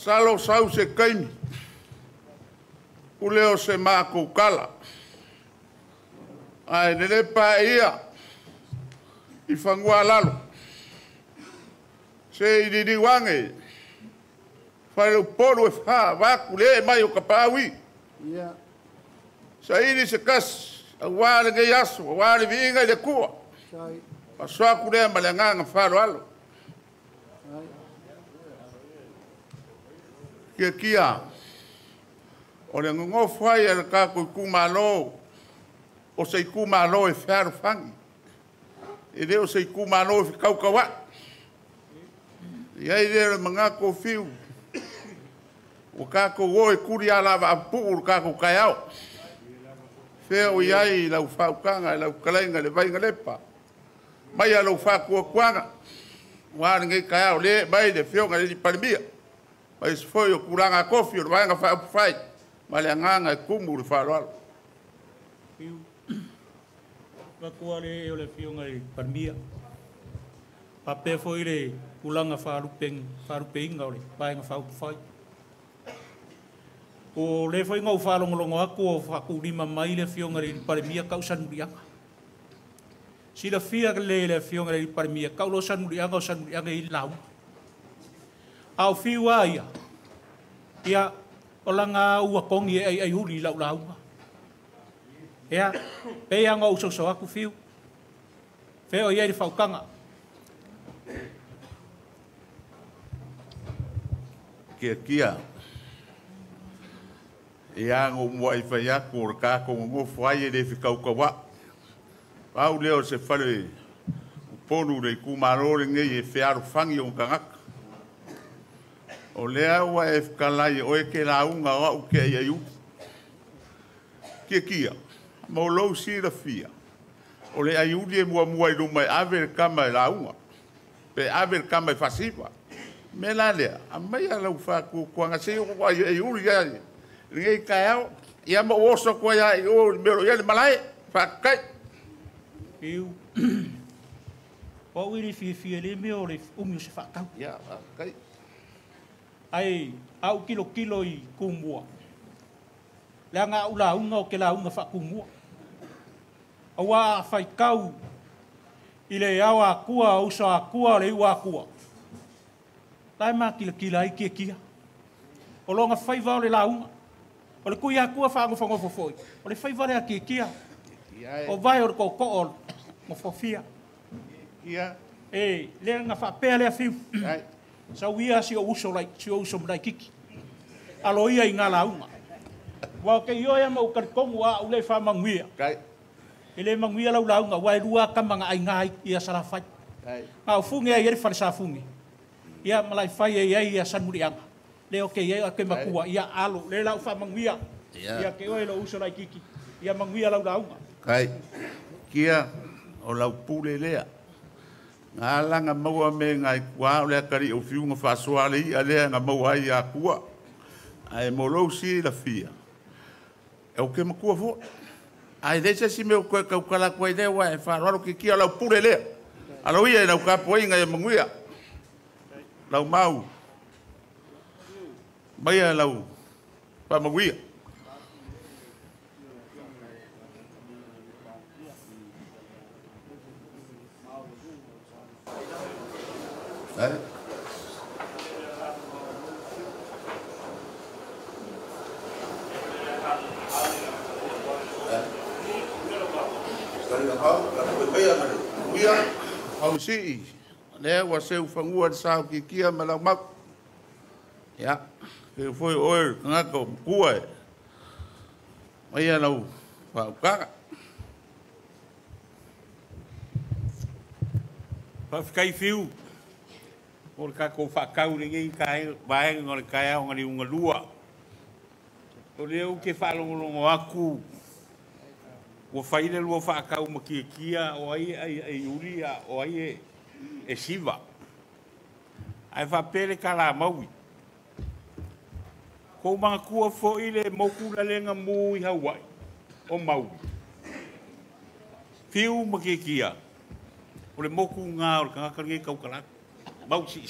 Salo sau se kaimi. Uleo se mako kala. Ai nele pa ia. I whangua lalo. Se i didi wange. Whare o poro e wha, waku le mai o kapawi. Ia. Sa ini se kas, a wale nge yaso, a wale vinga i le kua. Sai. A swaku le malanganga wharo alo. Ai. Kia. O le ngofu ai e kako i kumalo. O se i kumalo e wharo whangi. E leo se i kumalo e whikaukawa. Ia i leo mga ko fiu. O kako o e kuri ala wa apu o kako kai au. Feo iai lau whaukanga, lau kalainga le vainga lepa. Mai a lau whakua kuanga. Wāne ngai kai au le, mai le feo ngai li parimia. Mai se foi o kuranga kofi o vainga whaupu whai. Mai le anganga e kumu le wharoalo. Fiu. Wakua le o le feo ngai parimia. Pape foi le kulanga wharupeinga o le vainga whaupu whai. O le foi ngau whalongolongo aku o whakurima mai le fionga le paremia kau sanurianga. Si la fia le fionga le paremia kau lo sanurianga o sanurianga i lau. Au fiua ia. Ia o langa ua kongi ai huli lau launga. Ia, pea ngau soso aku fiu. Feo ia i whaukanga. Kia. Ia ngo mua i whai aku o kako ngo whai e le whikaukawa. Pau leo se whare uponu le kumarore ngei e whiaru whangi o ngangaka. O lea ua e whikalai o e ke la unga o au ke ai u. Kia. Mo lou si la fia. O le ai uli e mua i rumai aver kama e la unga. Pe aver kama e whasiwa. Me la lea, a mai a lau whaku kuanga se o ai uli ai. Ngai kaya ia mo oso ko ia o mero ia malai fa kai eu o iri fi le me o le se fa kau ia kai ai au kilo i kumua la nga ula unga o ke la unga fa kumua awa fai kau ile awa kua usa kua le wa kua tai ma kilo ai kia o longa fai va le la unga o le kuia kua whangofangofo foi. O le whaivare a kia. O vai o ko o ngofofia. Ia. E, le nga whapea lea fiu. Sa uia si o uso mrai kiki. Alo ia i ngā launga. Wa ke ioia ma ukarikongu a ule whamanguia. E le manguia lau launga, wa e rua kamanga ai ngai ia sarafai. Ngā ufunge ai ere whare sa funge. Ia malai whai e ia sanmurianga. Leo ke ia ke makua ia alo le lau fa manguia ia ke oi lo uso lai kiki ia manguia lau launga kai kia o lau pule lea ngala nga maua me ngai kua le kari o fiunga fa soali ale nga maua ia kua ai molo si la fia e o ke makua fo ai dese si me ko ka kala ko ide wa fa ro ke kia lau pule lea alo ia lau ka po inga manguia lau mau Maya lau, pa maguia. Hau si, lea wa seu whangua sao ki kia malau mau. Ya. Ke foi oi ngako kuai mai lau fa ka fa kai fiu o ka ko fa ka uri ngi kai vai ngol kai o ngi unga lua o le o ke fa longo aku o fa ile lua fa ka o kia o ai uria o ai e siva ai fa pele kala maui ko mga kua fo ile moku la lenga mu i Hawaii o mau. Fiu makikia. O le moku ngā o le kangakaringi kaukalak. Mau si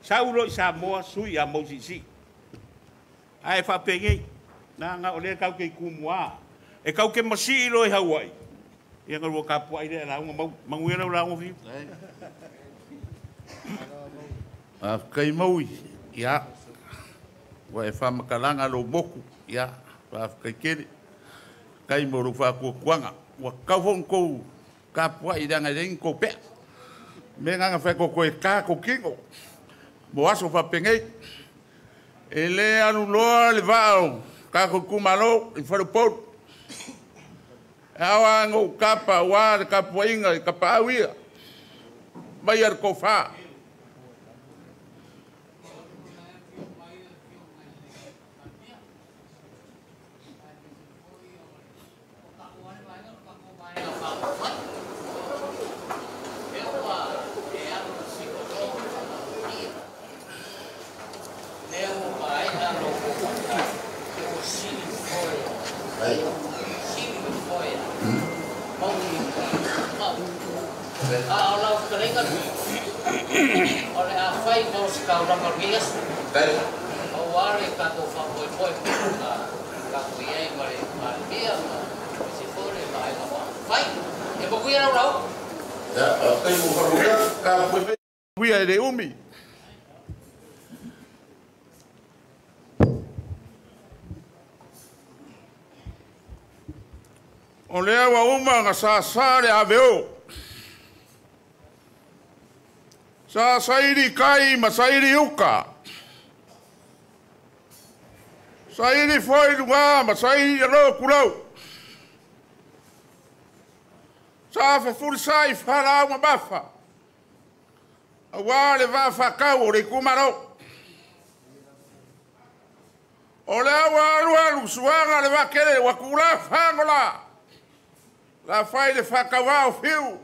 Saulo i Samoa sui a Mosisi. Ai fa pengi na nga ole kau ke kumua. E kau ke masi lo i Hawaii. Ia ngalo ka po ai la manguera la ngofi. Kai maui ia wa e fa makalanga lo moku ia fa kai kere kai mo fa ku kuanga wa ka hon ko ka po ai danga den ko pe me nga fa ko e ka ko kingo mo aso fa pengei ele anu lo le vao ka ko kumalo i fa po awa ngo kapa wa ka po inga ka pa wia bayar ko fa Kuia de umi. O lea wa uma nga sa sare aveo. Sa sairi kai ma sairi uka. Sairi foi lunga ma sairi alo kulau. Sa fe fursai fara uma bafa. Awa le va fa kau le kumaro. O le awa alu suanga le va kere wa kula fangola. La fai le fa kawa o fiu.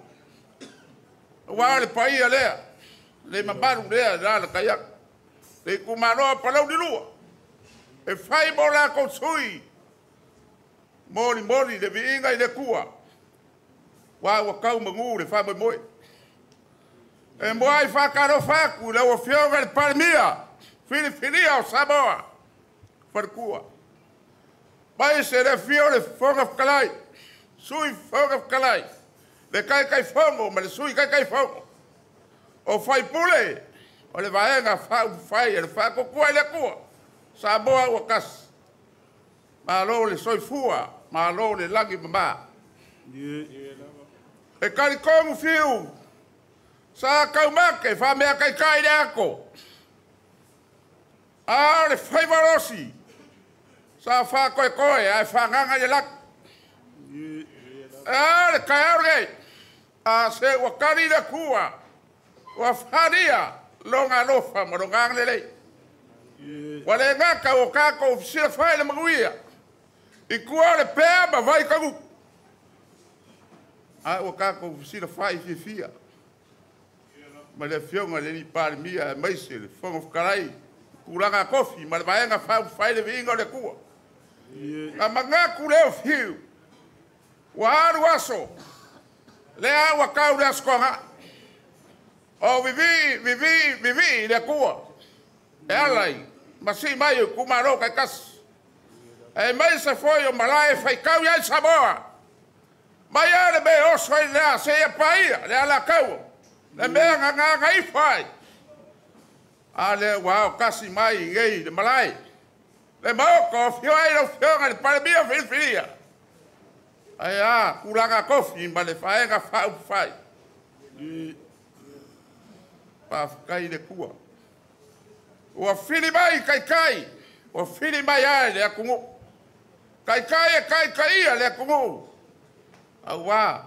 Awa le pai alea. Le mabaru lea la la kayak. Le kumaro Palauli lua. E fai bola ko sui. Mori le vinga i le kua. Wa kau mangu le fa moi. E moai whakaro whaku, le o whionga le Palmia, Whiriwhiria o Samoa, wharkua. Mai se le whio le whonga whakalai, sui whonga whakalai, le kai whongo, ma le sui kai whongo. O whai pule, o le vaenga whai, le whako kua i le kua, Samoa o kas. Ma lo le soi fua, ma lo le langi mama. E karikongu whiu, sa kaumake, fa mea kai le ako. A le whaivarosi. Sa wha koe, ai whanganga le lak. A le kai aurei. A se wakari le kua. Wa wharia, longa lofa, marongang le lei. Wa le ngaka o kako, sila whai le manguia. I kua le pēa ma vai kagu. A o kako, sila whai fia. Ma le whionga le ni Palmia maise le whonga whakarai. Kuranga kofi, ma le vaenga whai le vinga le kua. Ka mangaku leo whiu. Wa aru aso. Le awa kau le askonga. O vivi le kua. E alai. Ma si mai o kumaro kai kas. E mai se foi o malae whai kau iai Samoa. Mai ale me oso i lea se ia paia. Le ala kau. Le mea nganga i whai. A le wao kasi mai ngei le malai. Le maoko whio ai lo whionga le Palmia whiriwhiria. Ai a, kuranga kofi ma le whaenga whau whai. Pa whakai le kua. Ua whiri mai kai. Ua whiri mai ai le akungu. Kai e kai ia le akungu. Au wā,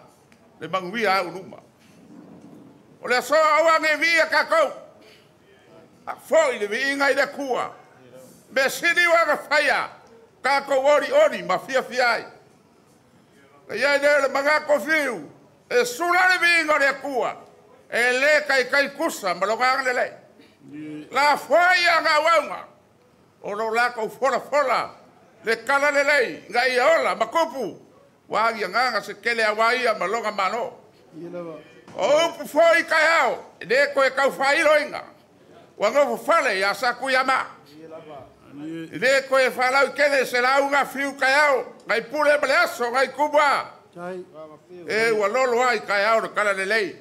le manguia au numa. O le so awange via kakou. A foi le vinga i le kua. Me sini wanga whaia. Kako ori ma fia ai. Ka iai le mangako fiu. E sura le vinga le kua. E le kai kusa ma longang le le. La whaia ngā waunga. O lo lako fora. Le kala le lei. Ngai ola ma kupu. Wagi nganga se kele awaia ma longa mano. O upu foi kai au. Ne koe kau whai roinga. Wa ngofo fale ya sa ku yama. Le ko e fala kele se la unga fiu kayao. Ngai pule baleaso ngai kubwa. E wa lolo ai kayao kala le lei.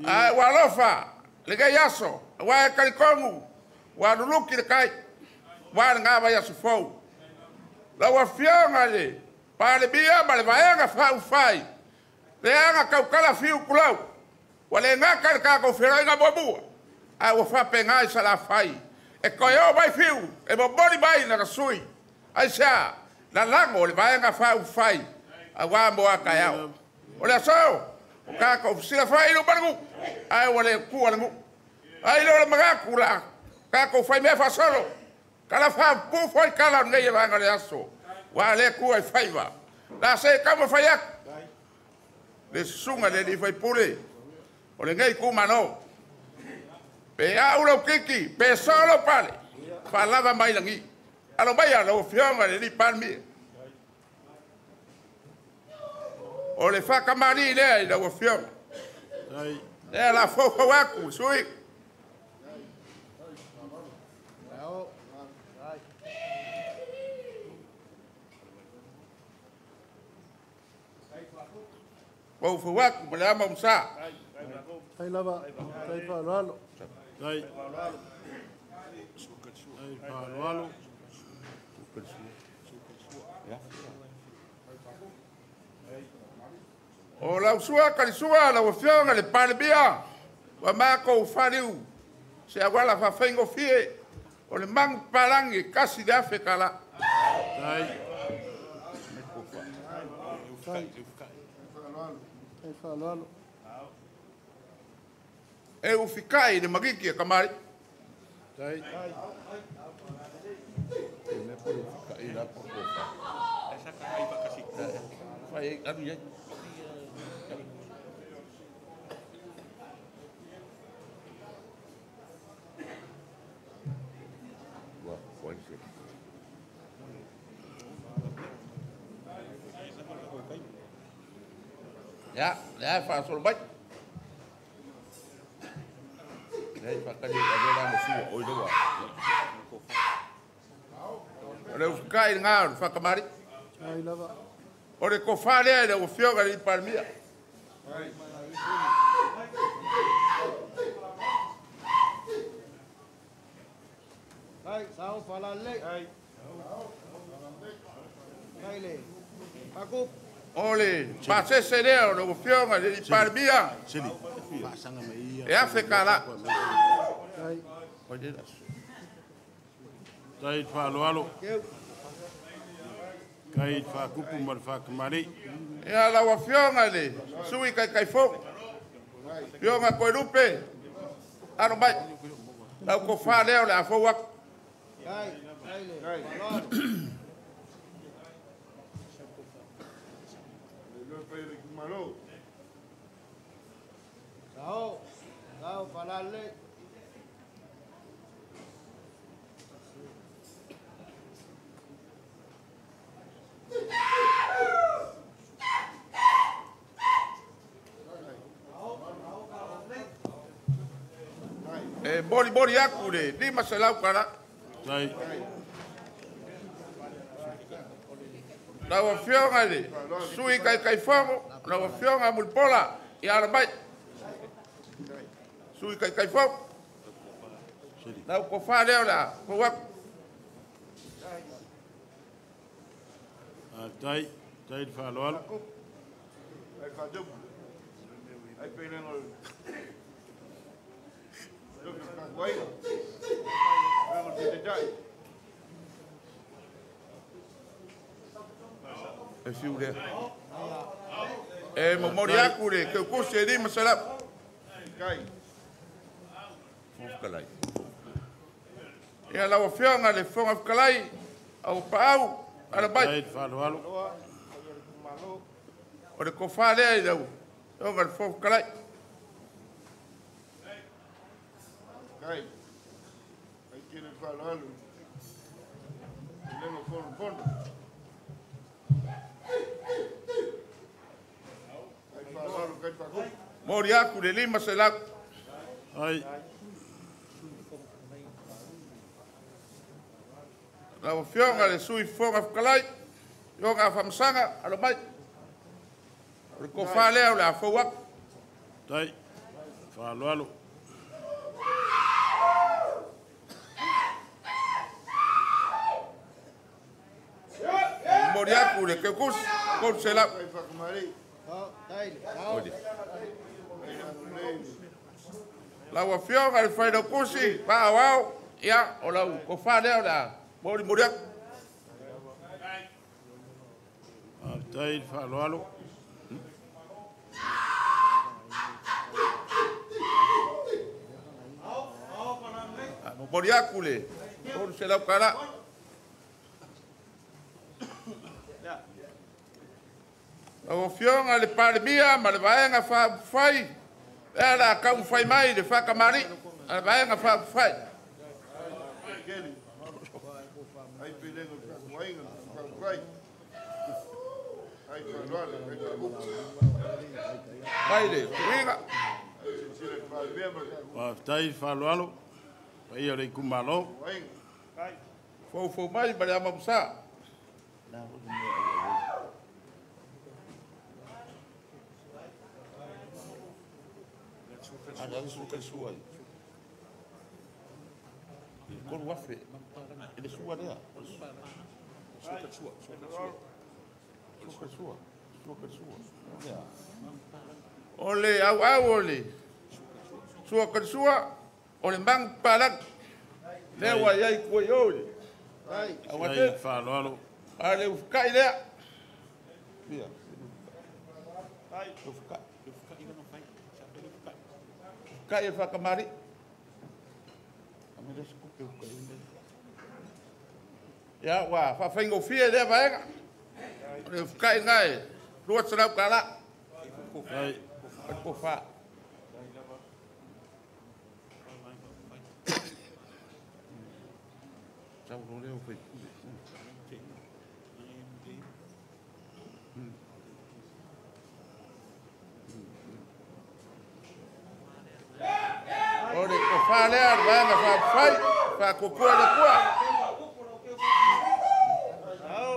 Ai wa lofa le ga yaso wa kalikongu wa luluki le kai. Wa nga ba yaso fo. La wa fianga le pa le bia ba le vaenga fa fai. Le anga kala fiu kulau. Wa le nga ka ko fera nga bobu. Ai wa fa penga sa la fai. E koyo vai fiu, e mo bori vai na sui. Ai sa, la lango le vai nga fa fai. A wa mo aka ya. O le so, o ka ko sila fai no bangu. Ai wa le ku ala ngu. Ai lo le maga kula. Ka ko fai me fa solo. Kala fa pu foi kala ngai va nga le aso. Wa le ku ai fai va. La se ka mo fai ak. Le sunga le di fai pule. O le ngai ku mano. Pe aulo kiki, pe solo pale. Falava mai langi. Alo mai alo fionga le palmi. O le faka mari le la fionga. Ai. E la fofo waku, sui. Fofo waku, me la mamsa. Ai lava, ai Palauli. Dai. Palauli. O la sua karisua la wafionga le palbia. Wa mako faliu. Se agora fa fengo fie. O le mang palangi kasi de Afrika la. Dai. Ai Palauli. E u fikai de magiki e kamari. Dai. Ne por fikai la por fa. Esa kai va kasi. Fai adu ye. Wa, pode ser. Ya fa solo bai. Nei fakali agora no sul oi do wa. Ora o kai nga fa kamari. Ai lava. Ora ko fa le o fioga di palmia. Ai, sao Palauli. Ai. Ai le. Aku Ole, passe sedeo no fioga di palmia. Sili. Pasanga mai. E Afrika la. Ai. Pode dar. Dai Palauli. Kai fa kupu mar fa kamari. E ala wa fioga le. Sui kai fo. Fioga ko rupe. Aro bai. La ko fa le la fo wa. ai, ai le. Palauli. Itumalo. Sao Palauli. E bori akure, di masalau kara. Dai. Na wa fionga le. Sui kai fongo, na wa fionga mulpola. E ala bai. Sui kai fongo. Na ko fa le la, ko wa. Dai. Dai Palauli. Ai kadum. Ai peneng ol. Duk ka wai. Ang didai. E fiu le. E mo mori akure, ke ko se di masala. Kai. Kalai. E ala wa fionga le fonga kalai. Au pau, ala bai. Dai Palauli. O le ko fa le ai dau. O ngal fo kalai. Kai. Ai kene Palauli. Leno fon. Ai Palauli kai pa. Mori akure lima se la. Ai. La fionga le sui fonga whakalai. Yo ngā whamsanga, alo mai. O ko whalea o le a whauak. Tai. Whaloalo. Mori aku le ke kus. Kon se lau. Kai whakamari. Taile. Sao. Lau a fionga le whaida kusi. Pa awao. Ia, o lau ko whalea o le a. Mori aku. Tai. Whaloalo. Mori aku le. Kon se lau kara. O fionga le palemia ma le vaenga whai. E la kau whai mai le whakamari. Le vaenga whai. Keli. Ai pilengo whainga. Whai. Ai whaloalo. Ai whakupu. Mai le, kuinga. Sile whalemia ma Tai. Whaloalo. Pai o le Itumalo. whainga. Fou mai ma le amamusa. Ada suka suai. Kon wafe. Ele sua dia. Suka sua. Ya. Ole au ole. Suka sua. Ole mang palak. Lewa yai ko yoi. Tai. Tai. Awate. Whaloalo. Ale ufkai lea. Bia. Ufkai. Kai e whakamari. Amira se kupe uka inde. Ia, wā, whawhaingo fia lea vaenga. Re ufkai ngai. Rua sarau kala. Tai. Ko wha. Sau ro leo whai. Ore ko whalea vaenga whawhai. Whakokua le kua.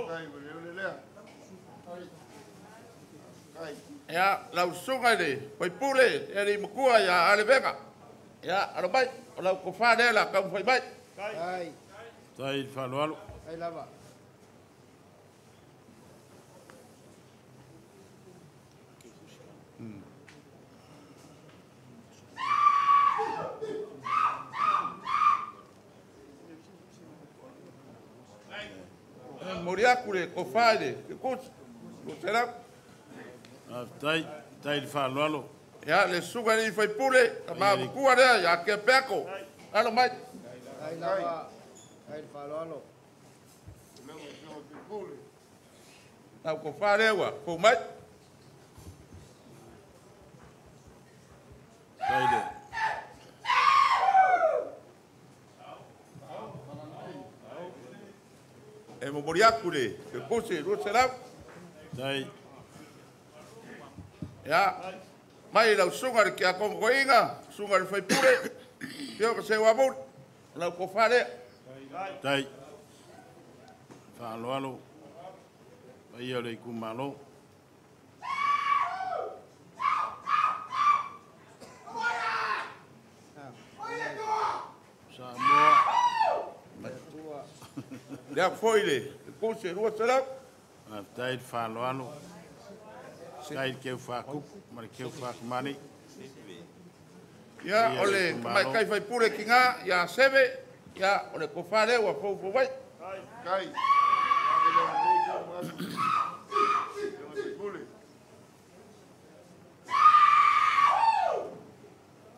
Kai wale lea. Kai. Ia, lau sunga le. Pai pule. E ri mukua ia ale venga. Ia, alo mai. O lau ko whalea la kau whai mai. Tai. Tai. Whaloalo. Tai lava. Mori aku le ko whaile. Ke kusi. Ko serau. Tai. Tai. Whaloalo. Ia, le sunga le whai pule. Ka maa mukua rea. Ia, ke peko. Alo mai. Tai lava. Tai whaloalo. Leo sio kikule. Lau ko whalea wa. Ko mai. Tai le. E mo mori aku le. Ke kusi. Rua serau. Tai. Ia. Mai lau sunga le kia kongo ko inga. Sunga le whai pule. Pio ka se wamur. Lau ko whalea. Tai. Whaloalo. Pai o le Itumalo. Samoa. Lea foi le. Ke kusi. Rua serau. Tai. Whaloalo. Tai keu whakupu. Mare keu whakamani. Ia, ole, mai kai whai pule ki ngā, ia sebe, ia, ole ko whare wa fau wai. Kai. Kai. Kikule.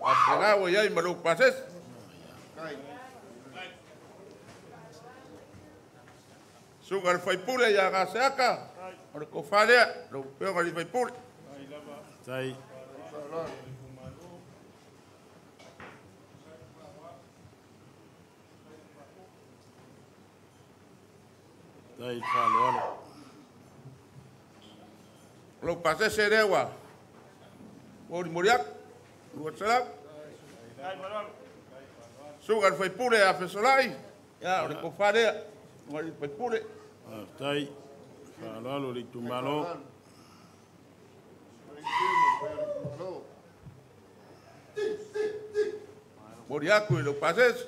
A pega wa iai maru pases. Kai. Sunga le whai pule ia ngā seaka, ole ko whare, lo peonga li whai pule. Tai. Tai. Whaloalo. Lo pases e rewa. Ori moriak, lua sarau. Sunga le whai pule a fesolai, ia, ole ko whare, Ngai pai pule. Tai. Whāloalo le Itumalo. Mori aku i lo pases.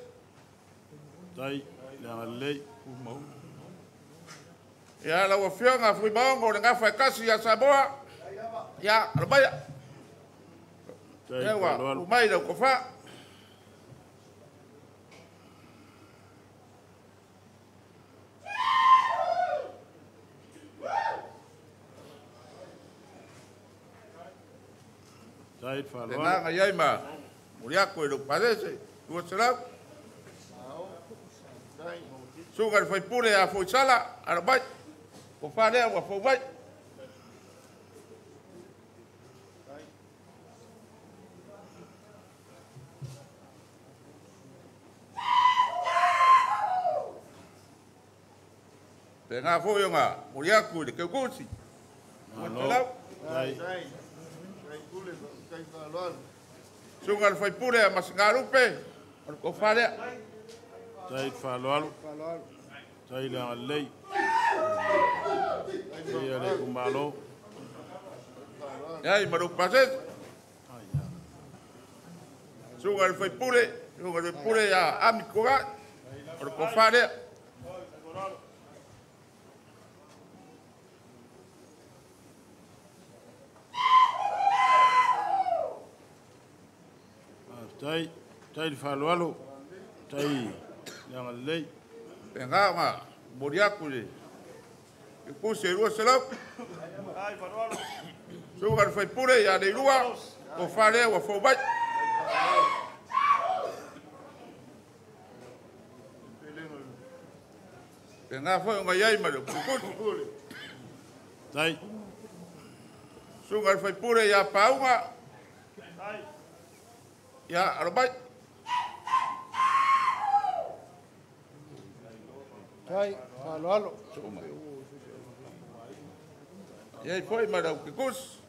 Tai. Nanga lei. Ia la wa fionga fui maongo le ngafa kasi ya Samoa. Ya, rabaya. Tai. Ewa, Whāloalo. umai la kofa. Tai. Te Whāloalo. nganga iai ma. Mori aku i lo pases. Tua salau. Sunga fai pule a foi sala, arabai. Ko fare wa fo vai. Te ngā fo yo ngā, mori aku i ke kusi. Tai. Sunga fai pule a masingarupe. Ko fare. Tai. Whāloalo. Whāloalo. Tai. Nanga lei. Ia le Itumalo. Ai maru pases. Sunga fai pule, sunga fai pule ya amikoga. Ko fare. Tai. Tai. Whāloalo. Tai. Nanga lei. Te ngā ngā, mori aku le. E kuse rua salau. Sunga fai pule ya le rua. Ko fare wa fo vai. Te ngā fo ngā iai maru. Tai. Sunga fai pule ya paunga. Ya arabai. Tai. Whāloalo. Iai foi marau ke kus.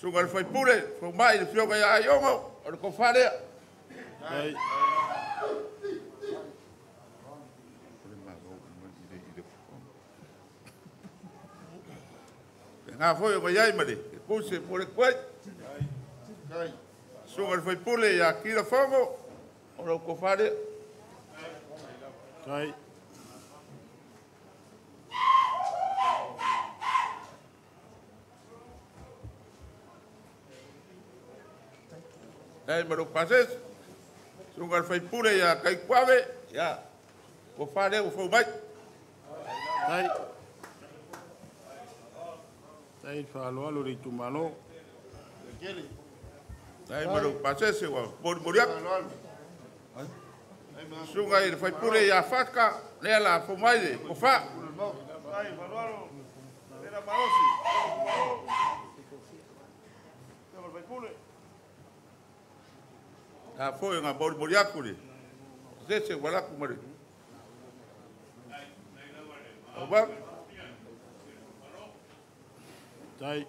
Sunga fai pule. Fo mai le fioga ya aiongo. Ora ko fare. Tai. Te ngā fo ngā iai mare. Ke kuse more koe. Sunga fai pule ya kira fongo. Ora ko fare. Tai. Ai maru pases. Sunga fai pule ya kai kwave. Ya. Ko fare o fo vai. Tai. Tai. Whāloalo le Itumalo. Ai maru pases wa moriak. Sunga i fai pule ya fatka. Le la fo mai le. Ko fa. A foi ngā moriaku le. Sese walaku mare. Oba. Tai.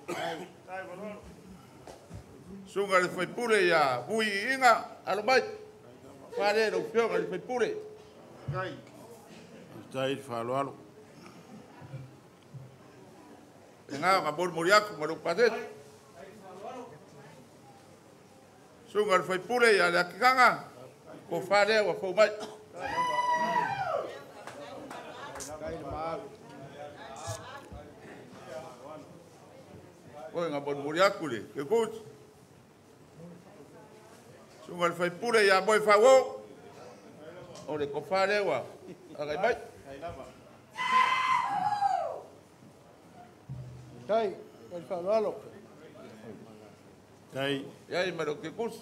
Sunga le fai pule ya hui inga. Alo mai. Whare no whionga le fai pule. Tai. Whāloalo. E ngā moriaku maru paset. Sunga le fai pule ya le akikanga. Ko whare wa fau mai. Koe ngā moriaku le. Ke kūti. Sunga le fai pule ya moi whawo. O le ko whare wa. Agai mai. Tai. Whāloalo. Tai. Iai maro ke kus.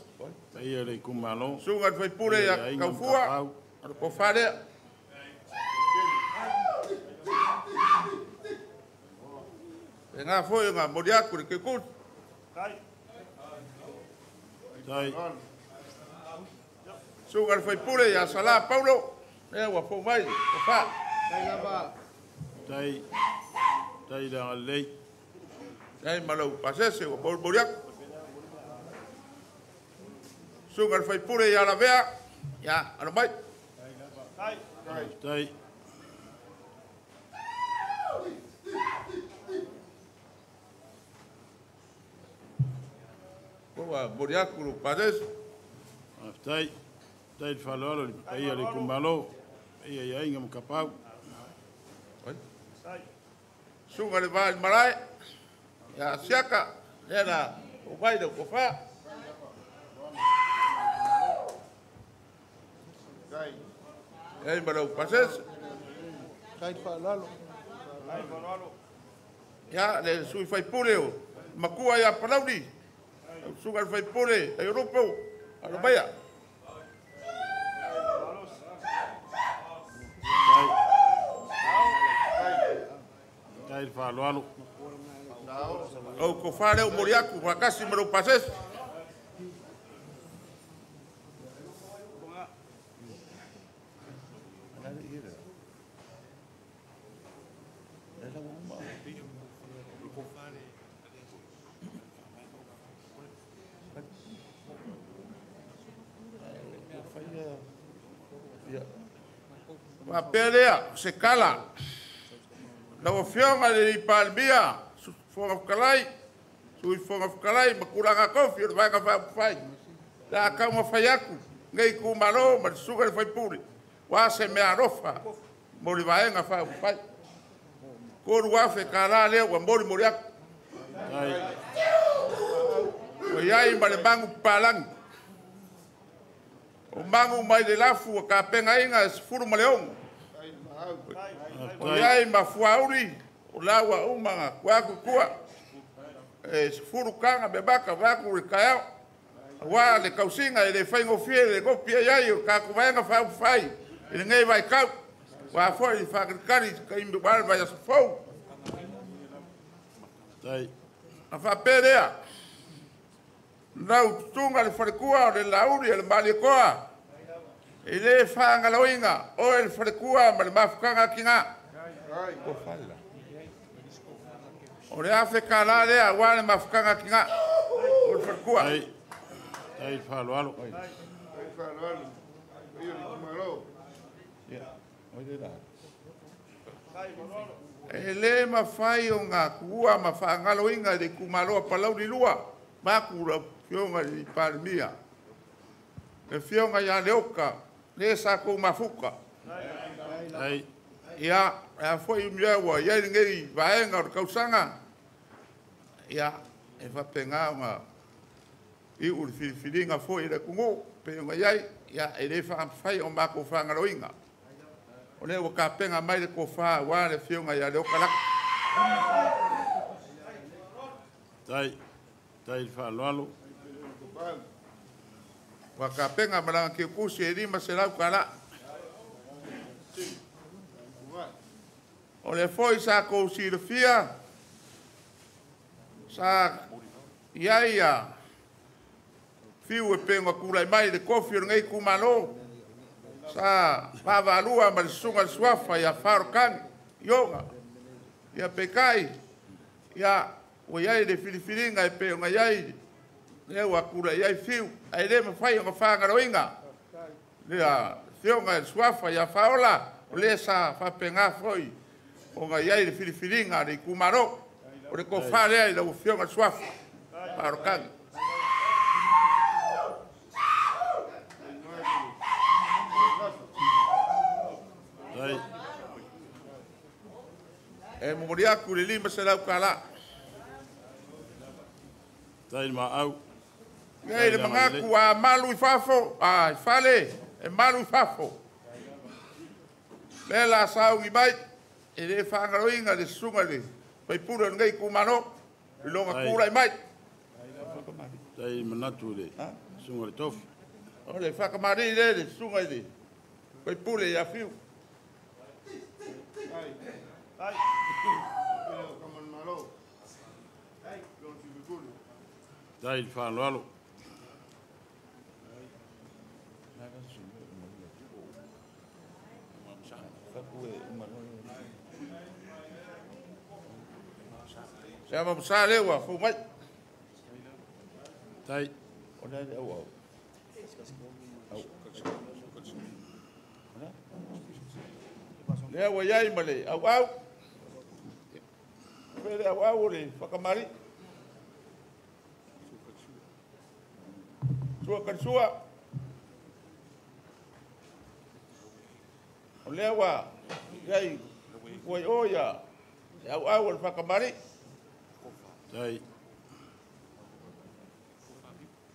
Tai le Itumalo. Sunga le fai pule ya kaufua. O le ko whare. E ngā whoi ngā moriaku le ke kus. Tai. Sunga le fai pule ya sala Paulo. E wa fau mai. Ko wha. Tai lava. Tai. Tai nanga lei. Iai maro pasese wa moriaku. Sunga le fai pule ya la vea. Ya, ano mai. Tai. moriaku lo pares. Tai. Tai whaloalo, ia le kumalo. Ia inga mkapau. Sunga le vai marai. Ya siaka. Nena, o vai do kofa. Kai. Ei, marau pases. Kai whalalo. Ya, le sui fai pureo. Makua ya Palauli. Sunga le fai pure. E Europo. Ala baya. Tai whaloalo. O kofa leo moriaku. Wakasi marau pases. Wa pelea se kala. Lawa fionga le palbia. Fonga kalai. Sui fonga kalai makuranga kofi o vai ka fai. La kama fayaku. Ngai ku malo ma suga fai puri. Wa se me arofa. Mori vai nga fai. Ko ruwa fe kala le wa mori moriak. O yai ma le bangu palang. O mangu mai de lafu ka penga inga furu maleong. O yai ma fuauri o lawa umanga kwa kukua. Furu kanga bebaka vaku rikaya. Wa le kausinga le faingo fie le kopia yai o ka kuvaenga fai. Ele ngai vai kau. Wa foi fakrikari ka imbe bar vai asfou. Tai. Afa perea. Nau tunga le farekua o le lauri le malikoa. Ele fanga loinga o le farekua ma le mafukanga kinga. Ko fala. O le afe kala le a wa le mafukanga kinga. O le farekua. Tai whaloalo. Kai whaloalo. Ia le kumalo. Ele mafai o ngā kua mawhangalo inga le kumaloa Palauli lua. Makura fionga li parimia. Le fionga ya leoka. Le sako mafuka. Tai. Ia, e foi umlewa. Ia ngei vaenga o kausanga. Ia, e whapenga ngā. I uri whiringa foi le kungo. Peonga iai. Ia, e le whaamwhai o mako whangalo inga. O le o ka penga mai le kofa wa le fionga ya le okala. Tai. Tai whaloalo. Wa ka penga malanga ke kusi e rima se lau kala. O le foi sa ko si le fia. Sa iaia. Fiu e penga kula mai le kofi o ngai kumalo. Sa pavalua ma le sunga swafa ya farokan yoga. Ya pekai. Ya o iai le filifiringa e pe o ngai. Le wa kula iai fiu. Ai le mawhai o ngawhanga roinga. Le a fionga swafa ya faola. O le sa whapenga foi. O ngai le filifiringa le kumaro. O le kofa lea i lau fionga swafa. Farokan. Tai. E moriaku le lima se lau kala. Tai ma au. Ngai le mangaku a malu i fafo. Ai, fale. E malu i fafo. Le la sau i mai. E le whangaroinga le sunga le. Pai pura ngai kumano. I longa kura i mai. Tai manatu le. Sunga le tofu. O le whakamari le sunga le. Pai pura i a fiu. Ai. Kaman malo. Ai. Don Sibikuli. Tai whaloalo. Se ama msa lewa, fu mai. Tai. O le au au. Lewa iai male, au au. Pere au au le whakamari. Sua ka sua. O lea wa, gai, wai oia, au au al whakamari. Tai.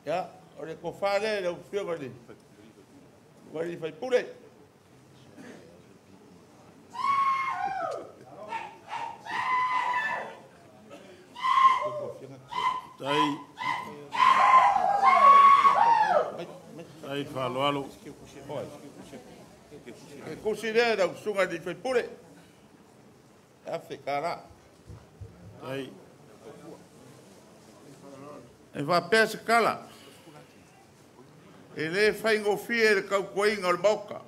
Ya, o le ko whare, le whionga ni. Wari whai pure. Tai. Tai whaloalo. E kusi rea rau sunga ni whai pure. Awhi kara. Tai. E whapea se kala. E le whaingo fie le kau koinga o le mauka.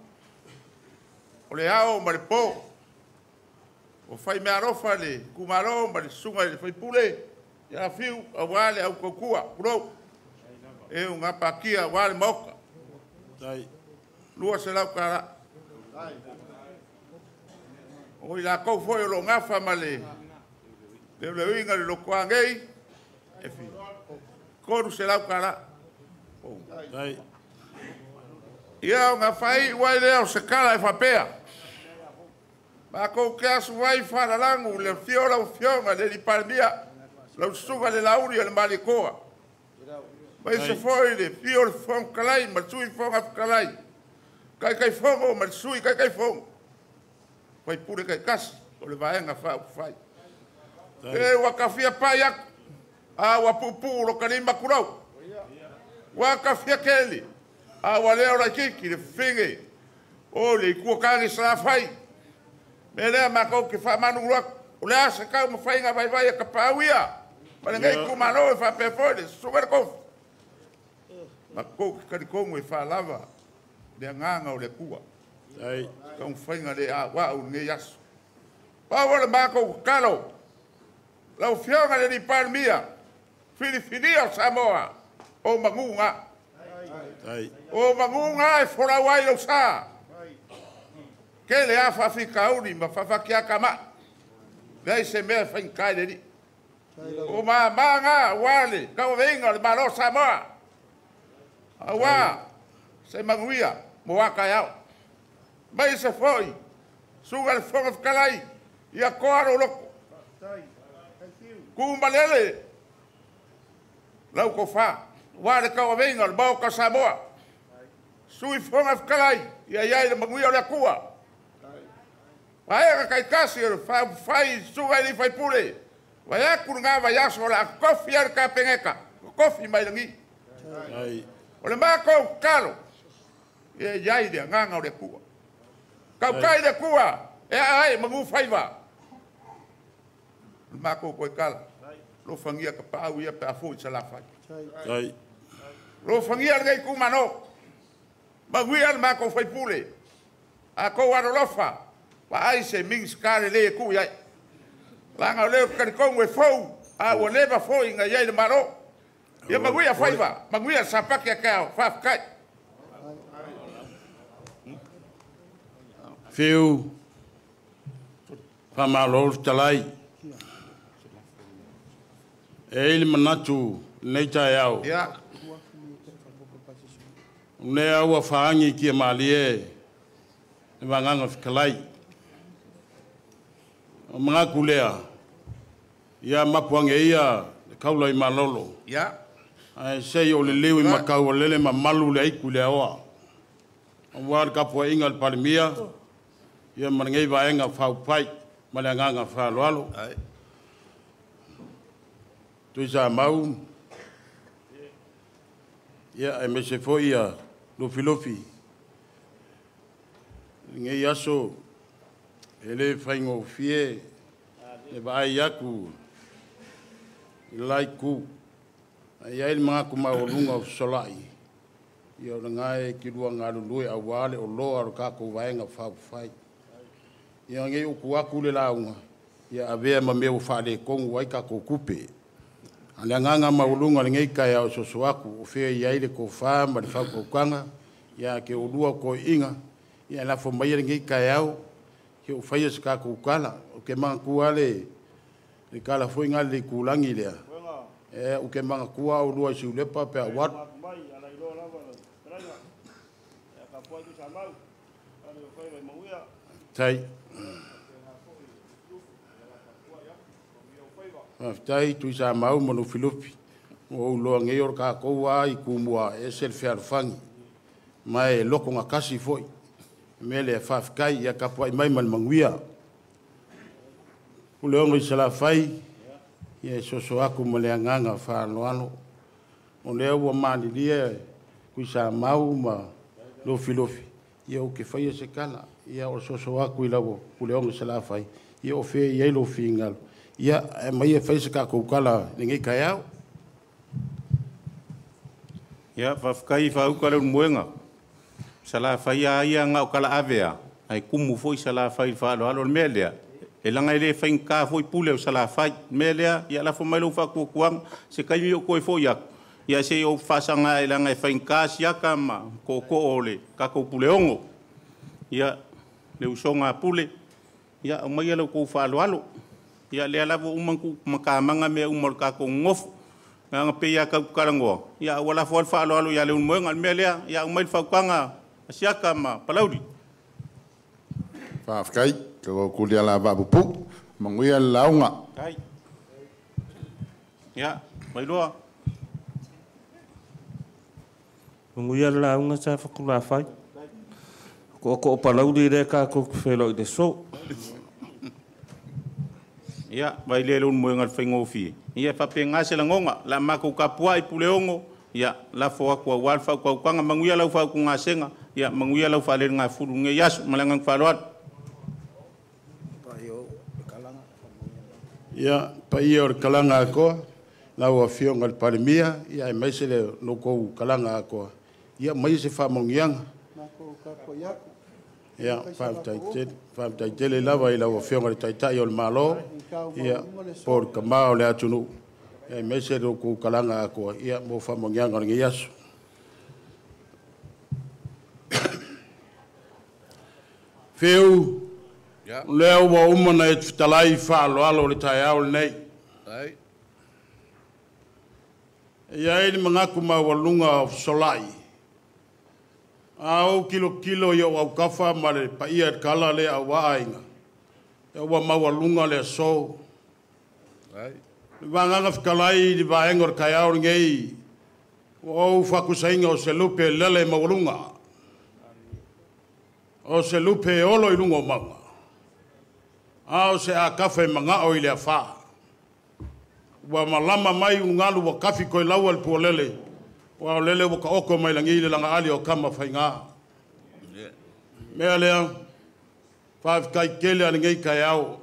O le ao ma le pō. O whai mea rofa le kumaro ma le sunga le whai pure. Ia fiu a wale au kokua. Kurou. E unga pakia wale mauka. Tai. Lua se lau kara. O i la kou foi o lo ngafa ma le. Le uinga le loko angei. E fi. Koru se lau kara. Tai. Ia o ngā whai wai lea o se kala e whapea. Ma kou ke asu wai wharalangu le fiora o fionga le li parimia. Lau sunga le lauri o le malikoa. Mai se foi le fiora fong kalai, ma sui fong af kalai. Kai fongo, ma sui kai fongo. Wai pure kai kasi, o le vaenga whau whai. E wakawhia pai aku. A wapupu lo kanima kurau. Wakawhia keli. A waleo la kiki le whinge. O le kua kangi sa whai. Me lea mako ke whamanu ruak. O le asa kau ma whainga vai vai a kapauia. Ma le ngai kumano e whapefoi sugar kofu. Mako ke karikongu e whalava. Le nganga o le kua. Tai. Kau whainga le a wau nge yasu. Pawa le mako kalo. Lau fionga le ni parmia. Filifinia o Samoa. O mangunga. Tai. O mangunga e fora wai o sa. Ke le a whawhika uni ma whawhakia kama. Nei se mea whainkai le ni. O manga wale. Kau venga le malo Samoa. Awa. Se manguia. Moaka yao. Mai se foi. Suga le fonga whakalai. Ia koaro loko. Kumalele. Lau ko wha. Wale kau venga le Moaka Samoa. Sui fonga whakalai. Ia iai le manguia o le kua. Vai kai kasi fai suga ni fai pure. Vai kurunga vai aso la kofi ar ka pengeka. Kofi mai langi. Tai. O le mako kalo. E iai de nganga o le kua. Kau kai le kua. E ai mangu fai va. Le mako ko kala. Lo fangia ka pau ia pe afu sa la fai. Tai. Lo fangia ngai kumano. Maguia le mako fai pure. A ko waro lofa. Ai se mings kare le ku ia. Langa le karikongu e fou. A o leva foi nga ia le maro. Ia maguia faiva. Maguia sapaki a kao. Faf kai. Fiu. Whamalol talai. E ili manatu nei tai au. Ia. Unea ua whaangi ki a malie. E wanganga whikalai. O mga kulea. Ia mapuange ia. Kaula i malolo. Ia. Ai sei o le leu i makau o lele ma malu le aiku le oa. O war kapua inga le parimia. Ia marangei vaenga whau pai. Ma le anganga whaloalo. Ai. Tui sa mau. Ia e me se fo ia lofi lofi. Ngei aso. Ele whaingo fie. E vai aku. Lai ku. Ai ai mga kumaolunga o solai. Ia o ngai ki rua ngā lului a wale o loa ro kako vaenga whau whai. Ia ngei uku aku le launga. Ia avea ma meo whale kongu ai kako kupe. Ale nganga maulunga le ngei kai au soso aku. O fea iai le ko wha ma le whau kokanga. Ia ke o lua ko inga. Ia la fo mai le ngei kai au. Ke o whaia se kako ukala. O ke mga kuale. Le kala fo inga le kulangi lea. E o ke mga kua o lua si ulepa pe a wat. Tai. Tai tu sa mau manu filupi. O lo nge yor ka ko wa I kumwa e sel fer fangi. Mai loko nga kasi foi. Mele faf kai ya kapwa mai man manguia. Uleongo sala fai. Ye soso aku maleanganga fa loano. O leo wa mani dia ku sa mau ma lo filofi. Ye o ke fai se kala. Ia o soso aku ilawo uleongo sala fai. Ye o fe ye lo fingal. Ia mai e fai se ka ko kala ningi kayao. Ia whafkai whaukare muenga. Sala whai a ia ngau kala avea. Ai kumu foi sala whai whaalo alo melea. E langa ele whai ka foi pule o sala whai melea. Ia la fo mailo whakuakuang. Se kai o koe foi ak. Ia se o whasanga e langa e whai ka siaka ma. Ko ole. Ka ko pule ongo. Ia le usonga pule. Ia o mai alo ko whaalo alo. Ia le alavo umangku makamanga me umor ka ko ngofu. Nga pe ya ka karango ya wala fo fa alo ya le un moenga melea ya mai fa kwanga Asiga ma Palauli fa fkai ko kulia la ba pu manguia launga kai ya mai loa manguia launga sa fa kula fai ko Palauli re ka ko felo de so ya vai le un moenga fengofi ia fapenga se langonga la mako kapua I puleongo ia la foa kwa walfa kwa kwanga manguia la fa ku ngasenga ia manguia la fa le nga fulu nge yas malangang falot Ia pai or kalanga ko la wa fionga palmia ia mai se le no ko kalanga ko ia mai se fa mongiang ia fa tai tele la va ila wa fionga tai tai ol malo ia por kamao le atunu e mese do ku kalanga ko ia mo fa mongianga ngi yasu feu leo wa umana e talai fa lo alo le tai au nei ai ia ni mangaku ma walunga solai au kilo yo au kafa male pa ia kala le awa ainga e wa mawalunga le so ai vanga fkalai di vaengor kaya or ngei o fakusainga o selupe lele mawalunga o selupe olo I lungo manga au se a kafe manga o ile fa wa malama mai ungalu wa kafi ko lawal po lele wa lele wa oko mai langi le langa ali o kama fainga mele faf kai kele ani ngai kai au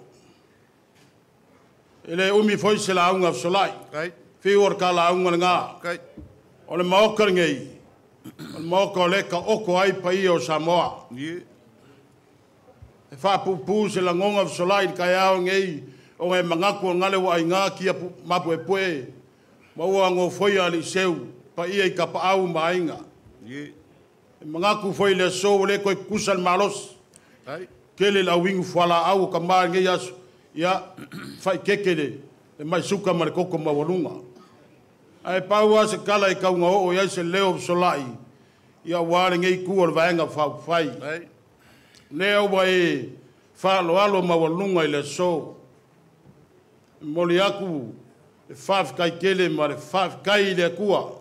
ele umi foi se la unga solai kai fi or kala unga nga kai ole maokar ngai ole maoko le ka oko ai pai o Samoa ye e fa pu se la ngonga solai kai au ngai o e mangako ngale wa inga kia mapu e pue mau ngo foi ali seu pa ia I kapa au mainga ye mangako foi le so le ko kusal malos ai kele la wingu fala au ka ma nge yas ya fai kekele e mai suka mar koko ma walunga ai paua se kala I kaunga o ya se leo solai ya wale nge ku or vaenga fa fai ai leo vai fa lo alo ma walunga ile so moliaku faf kai kele mar faf kai le kua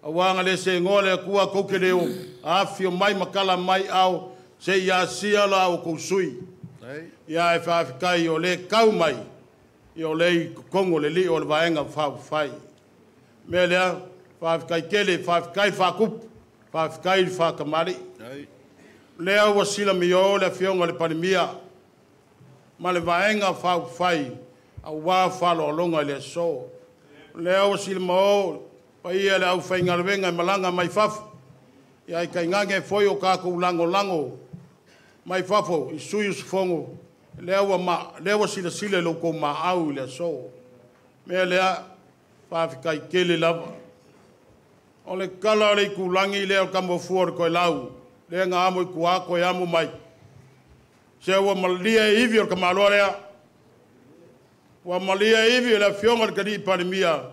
awanga le se ngole kua kokele o afio mai makala mai au se ya siala o kusui ya faf kai o le kau mai o le kongo le li o le vaenga faf fai mele faf kai kele faf kai fa kup faf kai fa kamari le au wasila mi o le fionga le palimia ma le vaenga faf fai au wa falo longa le so le au silmo pa ia le au fainga venga malanga mai faf ia kai ngange foi o ka ko lango mai fafo I suius fongo le au ma le au sile lo ko ma au le so me le faf kai kele lava o le kala le kulangi le o kamo for ko lau le nga amo ku a ko amo mai se o malia ivi o kamalorea wa malia ivi la fionga ka di parimia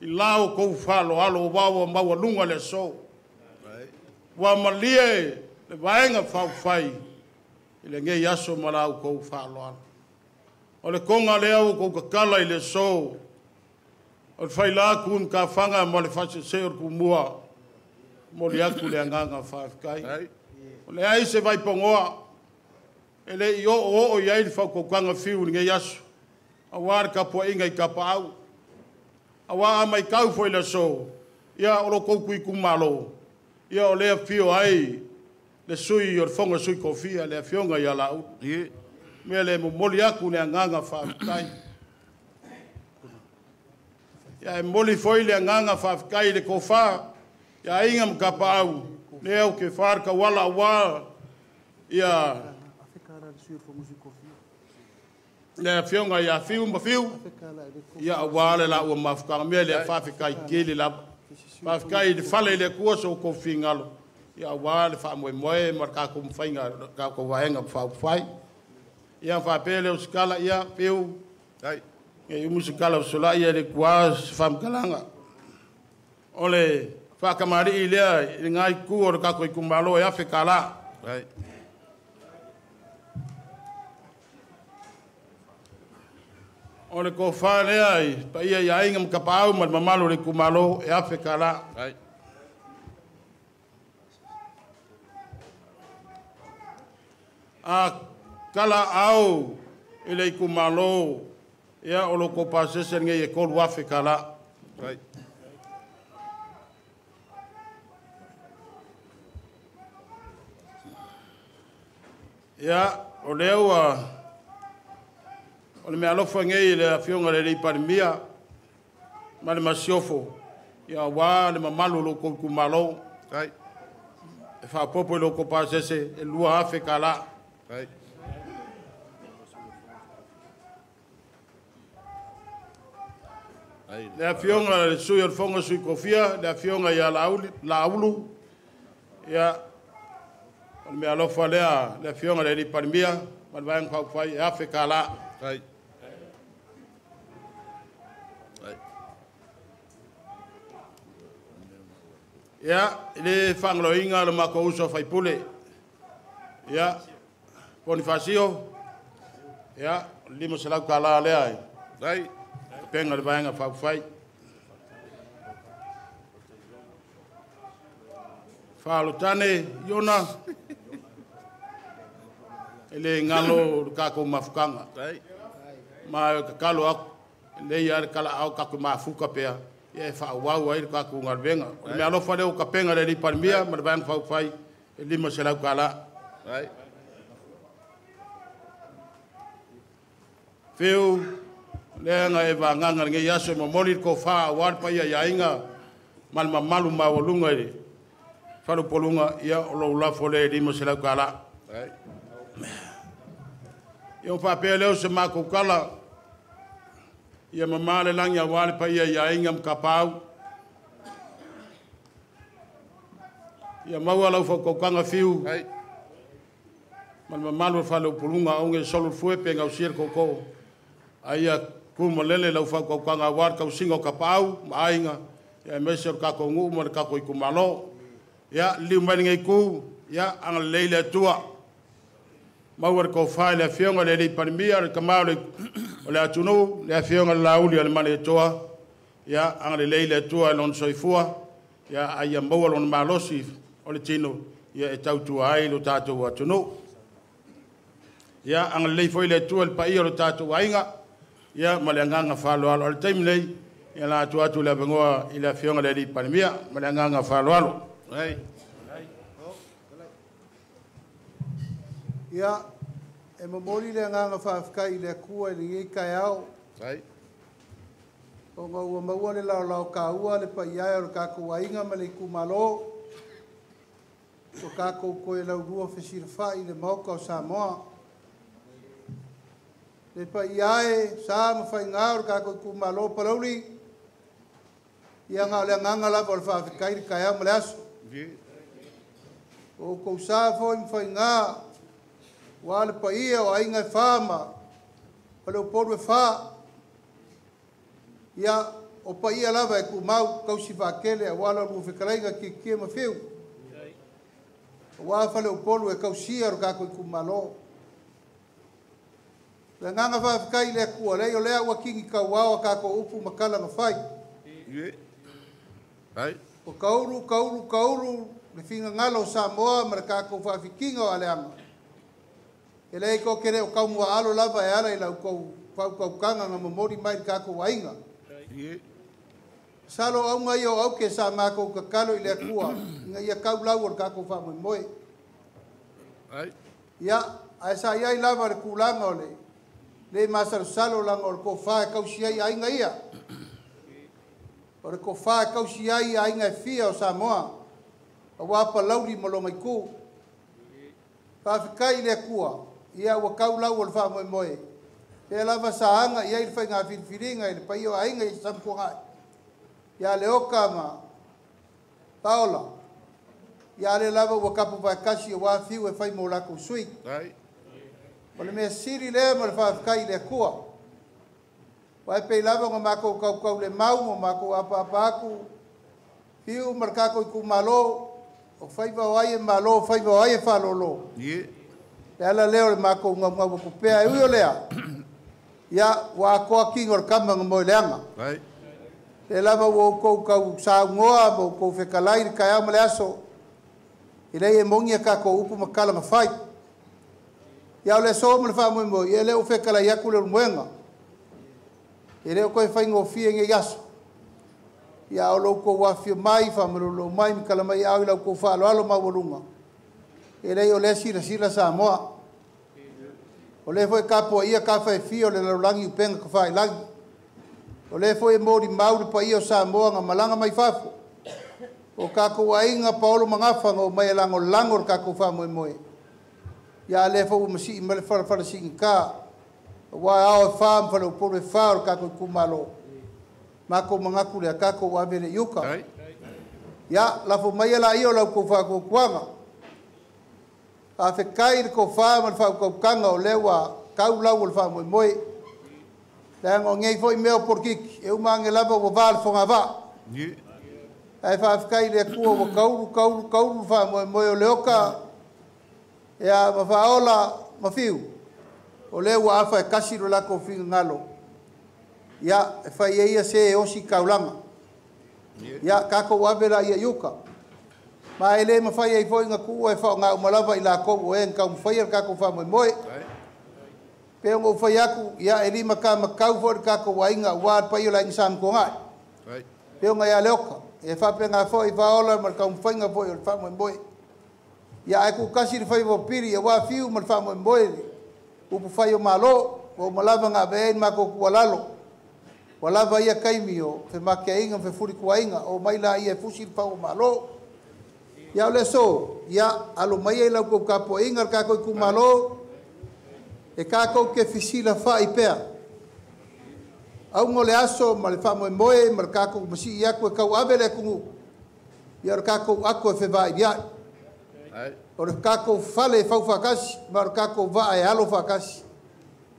I lao ko falo alo wa lunga le so wa malia Le vaenga whawhai. I le ngei aso marau kou whaaloana. O le konga leo kou kakala I le so. O le whaila kun ka whanga mo le whase seo ku mua. Mo le aku le anganga whawhikai. O le ai se vai pongoa. E le I o iai le whakokanga whiu ni ngei aso. A wāre ka pua inga I ka paau. A wā mai kau foi le so. Ia o lo kouku I kumalo. Ia o lea whio ai. Le sui o le whonga sui kofia le whionga ia lau. Mea le moli aku le anganga whawhikai. Ia e moli foi le anganga whawhikai le kofa. Ia inga mka paau. Le au ke wharka wala wā. Ia le whionga ia whiu ma whiu. Ia wale la ua mawhukanga. Mea le whawhikai kele la. Whawhikai le whale le kua so kofi ngalo. Ia wale wha moe moe mar kako mwhainga kako wahenga mwhawhai. Ia whapele o skala ia whiu. Ia musikala o sola ia le kuas whamkalanga. Ole whakamari I lea I ngai kua o kako I kumalo e awhi kala. Ole ko whanea I pa ia ia inga mkapau mar mamalo le kumalo e awhi kala. A kala au I le kumalo ia o loko pasese nge e kolu afe kala. Ia o leo o le mea lofa nge I le awhionga le rei parimia ma le masiofo. Ia wā le mamalu loko kumalo. E whapopo loko pasese e lua afe kala. Le awhionga le sui o whonga sui kofia, le awhionga ia laulu. Ia, o le mea lofa lea, le awhionga le riparimia, ma le vaenga whauwhai, e awhi ka la. Ia, le whangalo inga le mako uso whaipule. Ia, Bonifasio. Ia, lima se lau ka la lea. Dai. Penga le vaenga whauwhai. Whalotane, Iona. Ele ngalo kako mafukanga. Ma kakalo aku. Le ia kala au kako mafuka pea. Ia whauwau ai kako ngarvenga. Me alofa leo ka penga le riparimia, ma le vaenga whauwhai. Lima se lau ka la. Feu. Lenga e vanganga nge yaso mo moli ko fa war pa ia inga mal malu mawalunga ri falu polunga ia lo la fole di mo sela kala yo fa pele o se mako kala ia mamale langa war pa ia inga mkapau ia mawala fo ko kanga fiu mal malu falu polunga onge solo fue penga o circo ko aia kuma lele lau whakau kanga war kau singo ka pau, mainga, ia mese o kako ngu, mo kako I kumalo, ia liu mani ngai ku, ia anga leile tua. Mauar ko whae le whionga le rei parimia, le kamau le o le atunu, le whionga le lauli ale mani toa, ia anga le leile tua lon soifua, ia aia maua lon malosi o le tino, ia e tautua ai lo tātou atunu. Ia anga le foi le tua le pai o lo tātou ainga, ia malanganga falo alo al time nei ia la atu le bengoa ila fionga le di parimia malanganga falo alo ia e momoli le nganga whawhikai le kua I ngi kai au o ngau maua le lau ka ua le pa iai o kako wainga ma le kumalo o kako koe lau rua whesirwhai le mauka o Samoa le pa iae sa ma fai ngā o kako kumalo Palauli ia ngā le nganga la por whawhikai le kai au ma le aso o kou sa foi ma fai ngā wa le pa ia o ainga e whama pa leo poru e wha ia o pa ia lava e ku mau kausi whakele a wala rua whikarainga ki kia ma whiu Wa fale upolu e kausia o kako i kumalo. Le nganga whaafikai le kua lei o lea ua kingi kauawa kako upu makala na whai. O kauru, le whinga ngalo Samoa mara kako whaafikinga o aleanga. E lei ko kere o kaumua alo lava e ala i lau kau kanga nga mamori mai kako wainga. Salo au ngai o au ke sa mako kakalo i le kua. Nga ia kau lau o kako whaamoi moe. Ia, ai sa iai lava le kulanga o le. Le masar salo lang o ko fa kausiai ai nga ia. O ko fa kausiai ai nga fia o Samoa. O wa Palauli mo lo mai ku. Fa fikai le kua. Ia wa kau lau o fa mo moe. Pe lava sa anga ia il fa nga firinga il pai o ai nga sampo nga. Ia le oka ma. Paola. Ia le lava wa kapu va kasi wa fiu e fai mo la ku sui. O le mea siri lea ma le whaafikai le kua. Wai pei lava ngā mako kau le mau, ngā mako apa aku. Hiu markako i kumalo, o whaiva o aie malo, whaiva o aie whalolo. Le ala leo le mako ngā kupea e ui o lea. Ia, wa koa kingor kama ngā moe leanga. Le lava o kau sao ngoa, mo kou whekalai, kai au male aso. I rei e mongia kako upu makala ngā whai. Ia le so mo le fa mo ia le o fe kala ia ku le moenga. E le ko fa ngo fie nge yaso. Ia o lo ko wa fie mai fa mo lo mai mi kala mai au la ko fa lo ma volunga. E le o le sira sa mo. O le foi kapo ia ka fa fie o le langi penga ka fa langi. O le foi mo di mau pa ia sa mo nga malanga mai fafo. O ka ko ainga Paulo mangafa ngo mai langor ka ko fa mo moe. Ya le fo masi mal far sinka wa ao fam fa lo por far ka ko kumalo ma ko manga ku le ka ko wa vele yuka ya la fo mai la io la ko fa ko kwanga a fe kai ko fa mal fa ko kanga o lewa ka u la u fa mo moi la ngo ngei fo me por kik e u mange la bo val fo ngava ai fa kai le ku o kauru fa mo moi o leoka ya mafaola mafiu o le wa fa kasi ro la ko fi ngalo ya fa ia se o si kaulanga ya ka ko wa bela ia yuka ma ele ma fa ia fo nga ku e fa nga malava ila ko o en ka mo fa ia ka ko fa mo moi pe ngo fa ia ku ya eli ma ka fo ka ko wa inga wa pa ia la insan ko nga pe nga ya leoka e fa pe nga fo i fa ola ma ka mo fa nga fo ia fa mo moi ya aku kasi fai vo piri ya wa fiu mal fa mo moe u pu fai o malo o malava nga be ma ko kualalo walava ia kaimio fe ma ke inga fe furi kuainga o mai la ia fusi fa o malo ya le so ya alo mai la ko ka po inga ka ko ku malo e ka ko ke fisila fa i pea au ngole aso mal fa mo moe mal ka ko masi ia ko ka avele ku ya ka ko ako fe vai ya o le kako fale fau fakasi ma o kako va e alo fakasi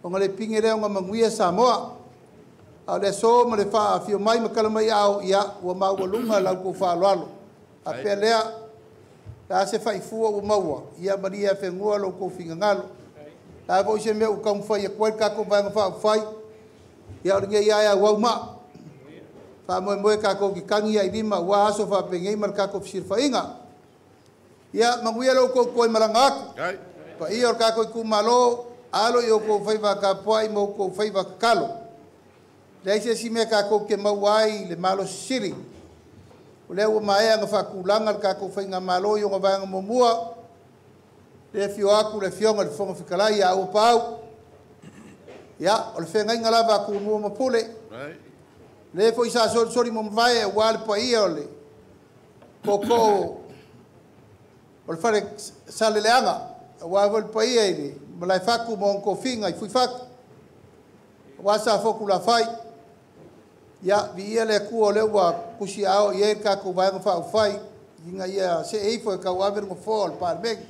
o ngale pinge leo nga manguia Samoa a le so ma le fa fio mai ma kala mai au ia ua mau lunga lau ko fa alo a pe lea la se fai fua o maua ia maria fe ngua lo ko finga ngalo la vo se me o kam fai e kwel kako va nga fai ia o nge ia wa ma fa mo kako ki kangi ai lima wa aso fa pe ngai mar kako fisir fa inga ya manguia lo ko malanga pa ia ka ko kumalo alo yo ko fai va ka pai mo ko fai va kalo dai se si me ka ko ke mawai le malo siri o le o mai nga fa kulanga ka ko fai nga malo yo nga va nga momua le fio aku le fio nga le fonga fikala ya o pau ya o le fenga nga lava ku mo mo pole le foi sa sori mo vai wal pa ia le ko o le fare sale leanga wa vol pai ai malai faku mo ko finga i fui fak wa sa foku la fai ya vi ele ku o le wa kusi ao ye ka ku va fa fai inga ia se e fo ka wa ver mo fol par meg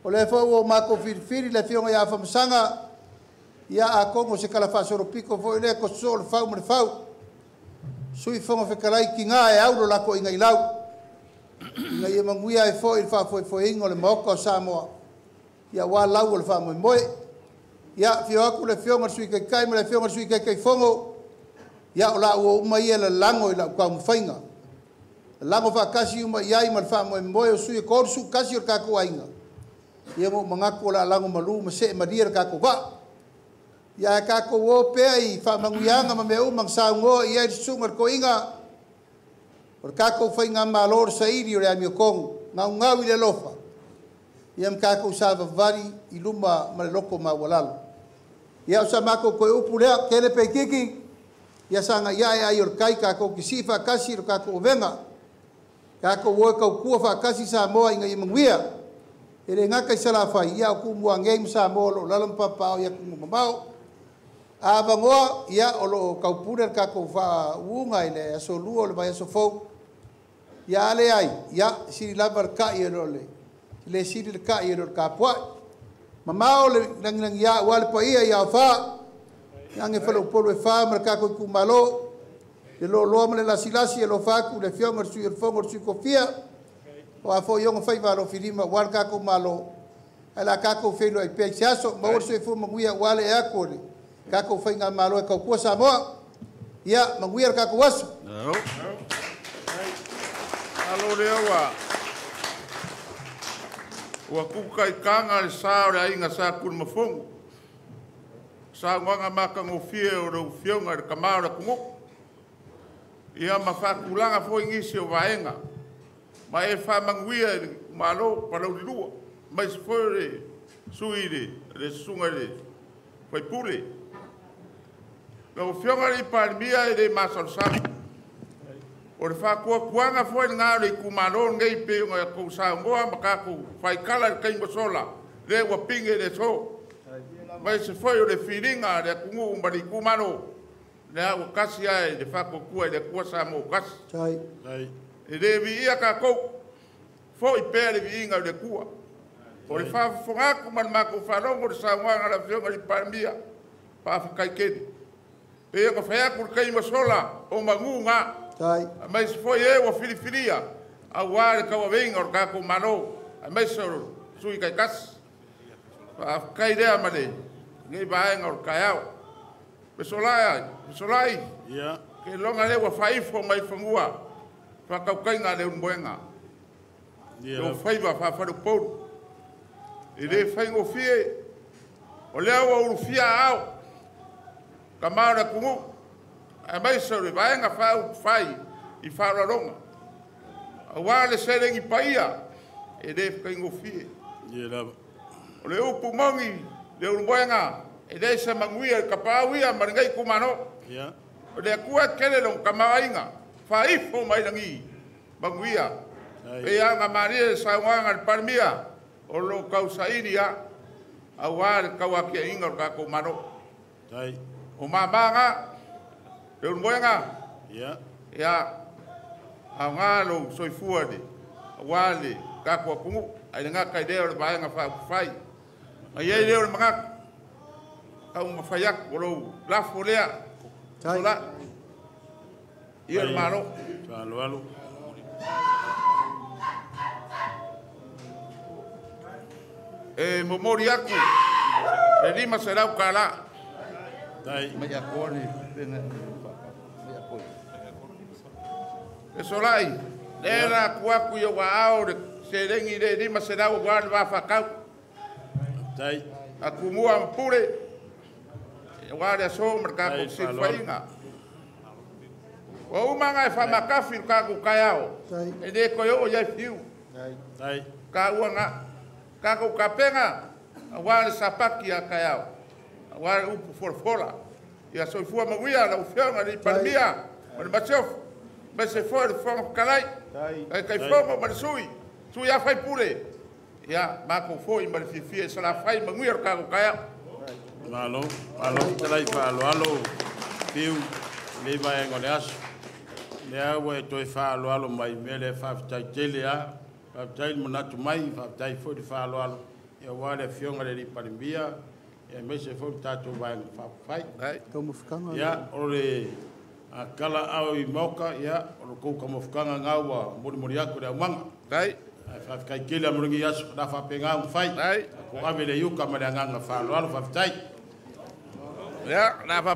o le fo o ma ko fir le fionga ya fa msanga ya a kongo se kala fa soro pico fo le ko sol fa mo fa sui fo mo fe kala ki nga e aulo la ko inga ilau Nga ia manguia e fo i fa fo ingo le moko Samoa. Ia wa lau le fa mo moe. Ia fio aku le fionga sui kai mo le fionga sui kai fongo. Ia ola o uma ia le lango i la kwa mfainga. Lango fa kasi uma ia i mal fa mo moe o sui ko su kasi o kako ainga. Ia mo mangaku la lango malu ma se madia kako va. Ia kako o pe i fa manguianga ma me o mang sa ngo ia i sunga ko inga. Or kako fainga malor sairi o le ami kong nga ngawi le lofa. Ia kako sa vari i luma ma le loko ma walalo. Ia sa mako ko upu lea kene pe kiki. Ia sanga ia ai or kai kako kisifa kasi o kako venga. Kako wo ka ku fa kasi sa moa inga i manguia. Ele ngaka sala fa ia ku mua ngei sa mo lo lalam papa ia ku mamau. Ava ngoa ia o lo kaupura kako fa unga ile so luo le vai so fo. Ia le ai ia si lavar ka ia lo le si le ka ia lo ka po. Mamau le nang ia wal pa ia fa. Yang e falo polo e fa mar kako ku malo. Le lo me la silasi e lo fa ku le fionga su il fongo su kofia. O a fo yongo fai valo firima war kako malo. Ala kako felo ai pe siaso ma or se fu manguia wale e akole. Kako fai nga malo e kako Samoa. Ia manguia kako waso. No. Alo rewa. Ua kuka i kanga le sao rea inga sa kun mafongo. Sa wanga maka ngofie o rau fionga re kamara kungo. Ia mafakulanga fo ingisi o vaenga. Ma e wha manguia malo Palauli lua. Ma se fo re sui re sunga re. Fai pule. Lau fionga re palmia e re masal sama. O le whakua kuanga fo e ngāre i kumaro ngei pe o e kou sa ngoa makaku. Fai kala i kaingo sola. Le ua pinge le so. Mai se foi o le firinga le kungu umbari kumaro. Le au kasi ai le whako kua i le kua sa mo kasi. Chai. E le vi ia ka kou. Fo i pēr le vi inga le kua. O le whafongaku man mako wharongo le sa wanga la fionga li parmia. Pāwhikai kedi. E o whaiaku le kaima sola o mangu ngā. Chai. Mai se foi e o filifiria. A wāre kawa venga o kako mano. Mai se sui kai kasi. Kai rea mane. Ngai baenga o kaiao. Pesolai. Ia. Ke longa lewa faifo mai fangua. Whakaukainga leo mboenga. Ia. O faiva whafaru pouru. I le whaingo fie. O lea wa urufia au. Ka maura kungu. A mai saure baenga whai. I whararonga. A wale serengi paia. E le whaingo fie. Ia lava. O le upu mongi, le urumboenga, e le se manguia, ka pauia, maringai kumano. Ia. O le kua kele long kamawainga, whaifo mai langi, manguia. E anga maria sa wanga le parmia, o lo kausaini a, a wale kawakia inga o kako mano. Tai. O mamanga, le urumboenga, Ia. ia, a ngalo soifua de, a wale kako apungu, ai nga kai deo le baenga whai. Ai e leo le mga kau mawhaiak o rou lafo lea. Sola. Ia le maro. Alo. E momori aku. E lima se rau kala. Tai. Mai a kone. E solai. Lera kuaku i o wa se rengi le lima se rau wale wa whakau. Tai. Aku mua mpure. E wale aso merkako silfainga. Wa umanga e whamakafi kako kaiao. E ne koe o iai fiu. Tai. Ka uanga. Kako kapenga. A wale sapaki a kaiao. A wale upu forfola. Ia soifua mawia la ufionga ni palmia. Mani machof. Ma se foi de fongo kalai. E kai fongo mani sui. Sui a fai pure. Ia, mako foi ma fifie sa la fai manguia kako kaiao. Alo. Talai pa alo. Fiu. Le vai ngole aso. Le awe toi fa alo mai mele fa tai tele a. Fa tai monatu mai, fa tai foi de fa alo. Ia wale fionga le parimbia. E me se foi tato vai fa fai. Como ficanga. Ia, ole A kala au I moka ia o ko ka mofukanga ngawa mori aku le manga. Ai. Fa kai kele amrongi yasu da fa penga un fai. Ai. Ko ave le yuka ma le nganga fa lo fa tai. Ya, na fa